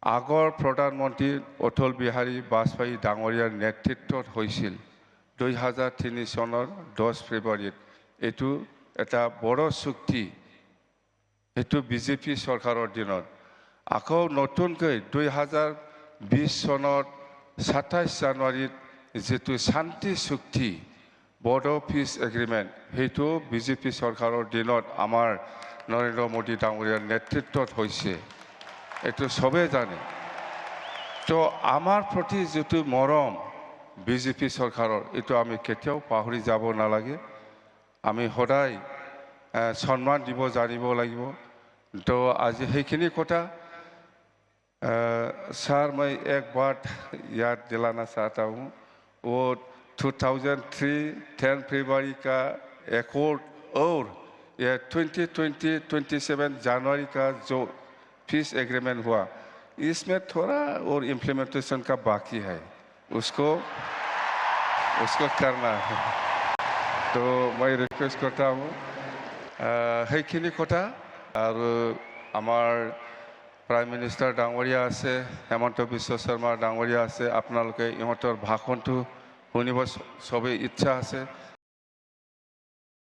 আগৰ প্ৰধানমন্ত্ৰী অটল বিহাৰী বাজপেয়ী ডাঙৰীয়াৰ নেতৃত্বত হৈছিল 2003 চনৰ 10 ফেব্ৰুৱাৰীত। এইটো এটা বড় চুক্তি, এইটো বিজেপি চৰকাৰৰ দিনত। আকৌ নতুনকৈ 2020 চনৰ 27 জানুৱাৰীত যেটো শান্তি চুক্তি বড়ো পিছ এগ্ৰিমেণ্ট, সেইটো বিজেপি চৰকাৰৰ দিনত আমাৰ নৰেন্দ্ৰ মোদী ডাঙৰীয়াৰ নেতৃত্বত হৈছে। এইটো সবে জানে। তো আমাৰ প্ৰতি যেটো মৰম বিজেপি চৰকাৰৰ, এইটো আমি কেতিয়াও পাহৰি যাব নালাগে। আমি সদায় সন্মান দিব জানিব লাগিব। তো আজি সেইখিনি কথা सर, मैं एक बात याद दिलाना चाहता हूँ। वो 2003 10 फरवरी का एकॉर्ड और ये 2027 जनवरी का जो पीस एग्रीमेंट हुआ, इसमें थोड़ा और इम्प्लीमेंटेशन का बाकी है, उसको करना है। तो मैं रिक्वेस्ट करता हूँ সেইখিনি কথা। আৰু আমাৰ প্ৰাইম মিনিষ্টাৰ ডাঙৰীয়া আছে, হেমন্ত বিশ্ব শৰ্মা ডাঙৰীয়া আছে, আপোনালোকে ইহঁতৰ ভাষণটো শুনিব সবেই ইচ্ছা আছে।